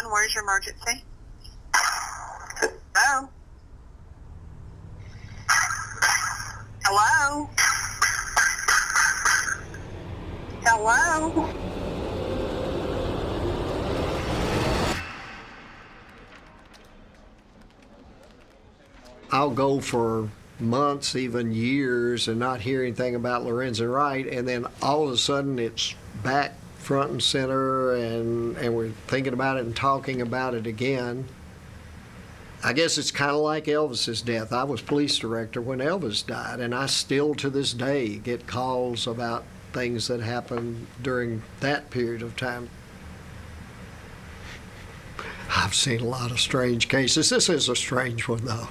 911, where's your emergency? Hello? Hello? Hello? I'll go for months, even years, and not hear anything about Lorenzen Wright, and then all of a sudden it's back front and center, and we're thinking about it and talking about it again. I guess it's kind of like Elvis's death. I was police director when Elvis died, and I still to this day get calls about things that happened during that period of time. I've seen a lot of strange cases. This is a strange one, though.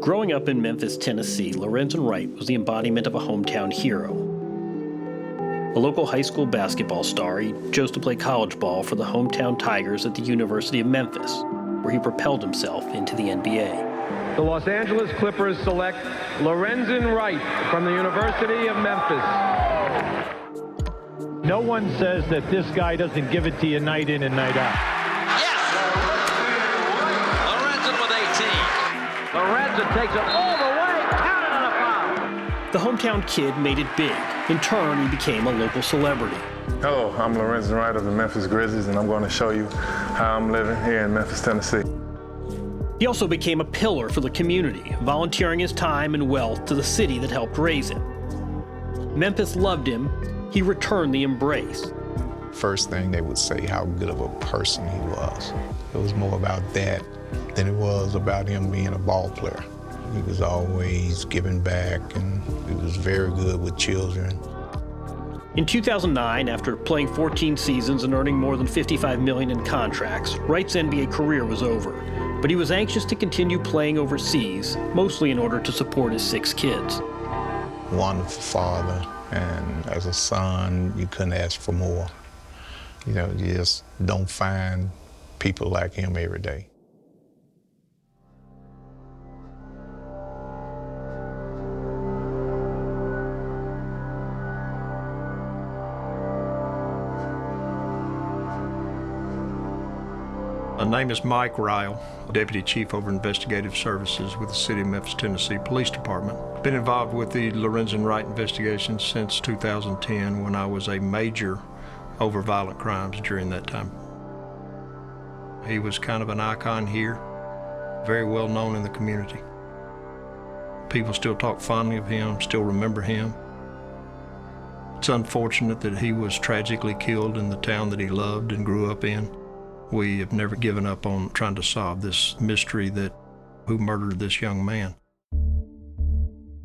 Growing up in Memphis, Tennessee, Lorenzen Wright was the embodiment of a hometown hero. A local high school basketball star, he chose to play college ball for the hometown Tigers at the University of Memphis, where he propelled himself into the NBA. The Los Angeles Clippers select Lorenzen Wright from the University of Memphis. No one says that this guy doesn't give it to you night in and night out. Lorenzen takes it all the way, counted on a foul. The hometown kid made it big. In turn, he became a local celebrity. Hello, I'm Lorenzen Wright of the Memphis Grizzlies, and I'm going to show you how I'm living here in Memphis, Tennessee. He also became a pillar for the community, volunteering his time and wealth to the city that helped raise him. Memphis loved him. He returned the embrace. First thing they would say how good of a person he was. It was more about that than it was about him being a ball player. He was always giving back, and he was very good with children. In 2009, after playing 14 seasons and earning more than $55 million in contracts, Wright's NBA career was over. But he was anxious to continue playing overseas, mostly in order to support his 6 kids. Wonderful father, and as a son, you couldn't ask for more. You know, you just don't find people like him every day. My name is Mike RYALL, Deputy Chief over Investigative Services with the City of Memphis, Tennessee Police Department. Been involved with the Lorenzen Wright investigation since 2010 when I was a major over violent crimes during that time. He was kind of an icon here, very well known in the community. People still talk fondly of him, still remember him. It's unfortunate that he was tragically killed in the town that he loved and grew up in. We have never given up on trying to solve this mystery that who murdered this young man.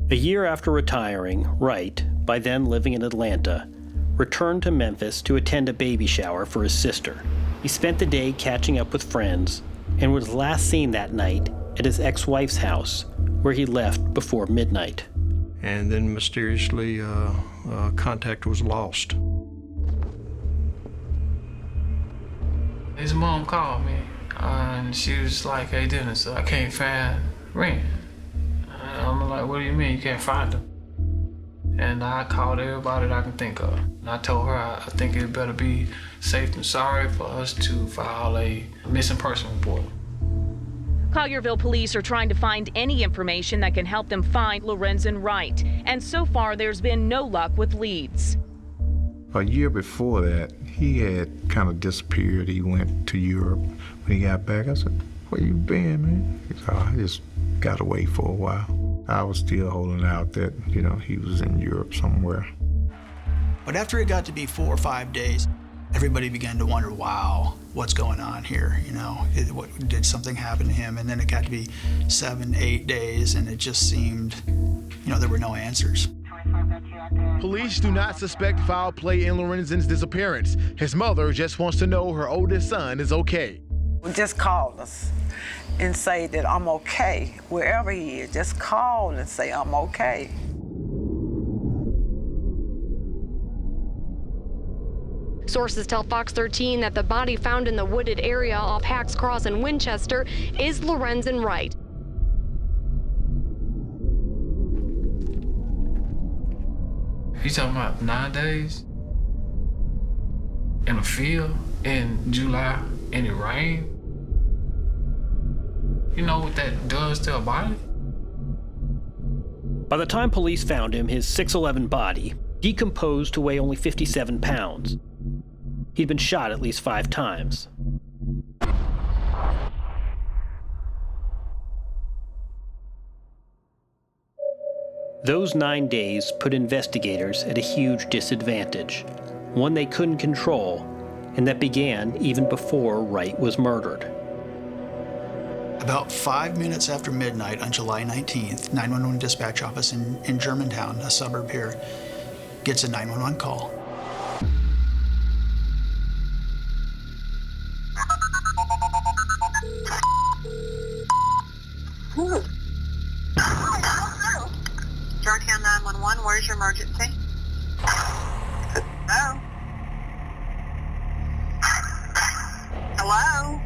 A year after retiring, Wright, by then living in Atlanta, returned to Memphis to attend a baby shower for his sister. He spent the day catching up with friends and was last seen that night at his ex-wife's house, where he left before midnight. And then mysteriously, contact was lost. His mom called me, and she was like, "Hey, Dennis, I can't find Ren." And I'm like, "What do you mean you can't find him?" And I called everybody that I can think of. And I told her I think it better be safe than sorry for us to file a missing person report. Collierville police are trying to find any information that can help them find Lorenzen Wright. And so far, there's been no luck with leads. A year before that, he had kind of disappeared. He went to Europe. When he got back, I said, "Where you been, man?" He said, "I just got away for a while." I was still holding out that, you know, he was in Europe somewhere. But after it got to be 4 or 5 days, Everybody began to wonder, wow, what's going on here? You know, did something happen to him? And then it got to be 7, 8 days, and it just seemed, you know, there were no answers. Police do not suspect foul play in Lorenzen's disappearance. His mother just wants to know her oldest son is okay. Just call us and say that I'm okay, wherever he is. Just call and say I'm okay. Sources tell Fox 13 that the body found in the wooded area off Hacks Cross in Winchester is Lorenzen Wright. You talking about 9 days? In a field in July, in the rain? You know what that does to a body? By the time police found him, his 6'11" body decomposed to weigh only 57 pounds. He'd been shot at least 5 times. Those 9 days put investigators at a huge disadvantage, one they couldn't control, and that began even before Wright was murdered. About 5 minutes after midnight on July 19th, 911 dispatch office in Germantown, a suburb here, gets a 911 call. Georgetown 911, where's your emergency? Hello? Hello?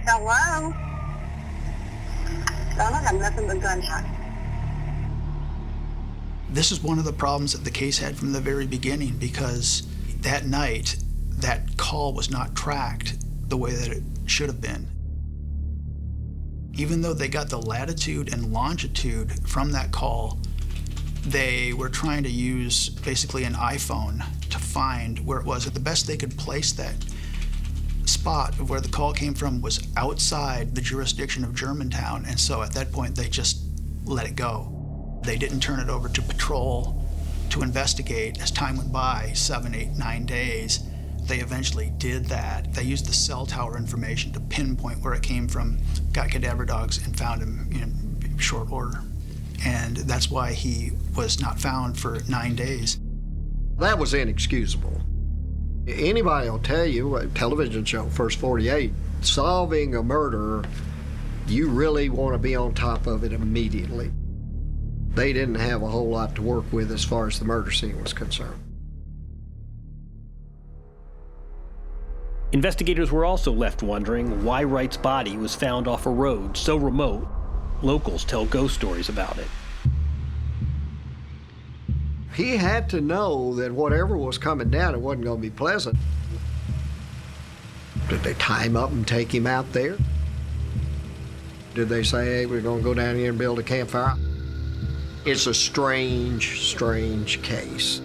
Hello? I don't have nothing but gunshots. This is one of the problems that the case had from the very beginning, because that night, that call was not tracked the way that it should have been. Even though they got the latitude and longitude from that call, they were trying to use basically an iPhone to find where it was. The best they could place that spot of where the call came from was outside the jurisdiction of Germantown, and so at that point they just let it go. They didn't turn it over to patrol to investigate. As time went by, 7, 8, 9 days, they eventually did that. They used the cell tower information to pinpoint where it came from, got cadaver dogs, and found him in short order. And that's why he was not found for 9 days. That was inexcusable. Anybody will tell you, a television show, First 48, solving a murder, you really want to be on top of it immediately. They didn't have a whole lot to work with as far as the murder scene was concerned. Investigators were also left wondering why Wright's body was found off a road so remote, locals tell ghost stories about it. He had to know that whatever was coming down, it wasn't going to be pleasant. Did they tie him up and take him out there? Did they say, hey, we're going to go down here and build a campfire? It's a strange, strange case.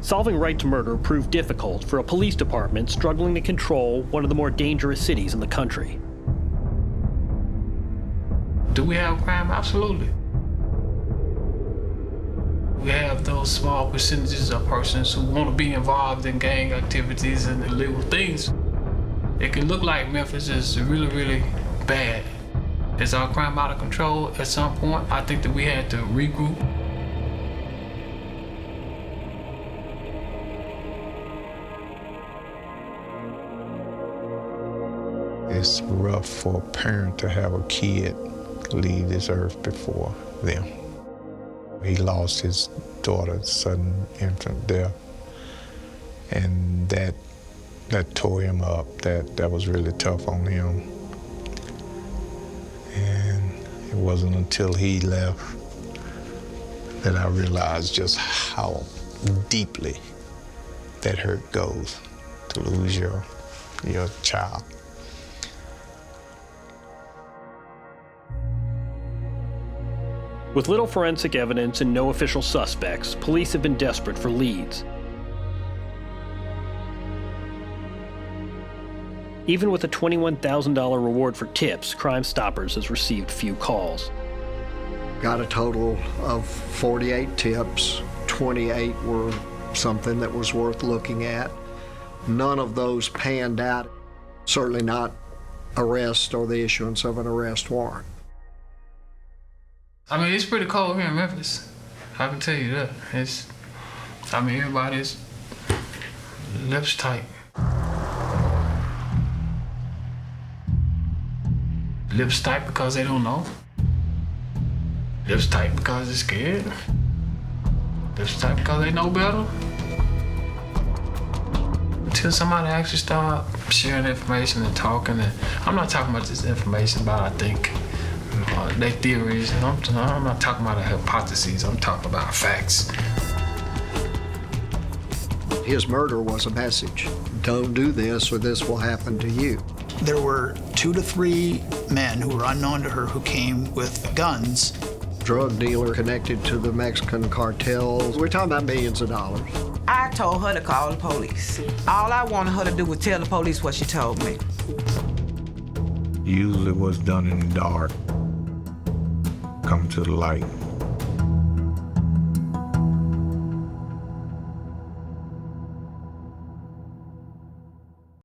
Solving Wright's murder proved difficult for a police department struggling to control one of the more dangerous cities in the country. Do we have crime? Absolutely. We have those small percentages of persons who want to be involved in gang activities and illegal things. It can look like Memphis is really, really bad. Is our crime out of control at some point? I think that we had to regroup. It's rough for a parent to have a kid leave this earth before them. He lost his daughter, sudden infant death, and that tore him up. That was really tough on him. And it wasn't until he left that I realized just how deeply that hurt goes, to lose your child. With little forensic evidence and no official suspects, police have been desperate for leads. Even with a $21,000 reward for tips, Crime Stoppers has received few calls. Got a total of 48 tips, 28 were something that was worth looking at. None of those panned out, certainly not arrest or the issuance of an arrest warrant. I mean, it's pretty cold here in Memphis. I can tell you that. Everybody's lips tight. Lips tight because they don't know. Lips tight because they're scared. Lips tight because they know better. Until somebody actually start sharing information and talking, and I'm not talking about this information about, I think, their theories. And I'm not talking about hypotheses. I'm talking about facts. His murder was a message. Don't do this or this will happen to you. There were 2 to 3 men who were unknown to her who came with guns. Drug dealer connected to the Mexican cartels. We're talking about millions of dollars. I told her to call the police. All I wanted her to do was tell the police what she told me. Usually what's done in the dark come to the light.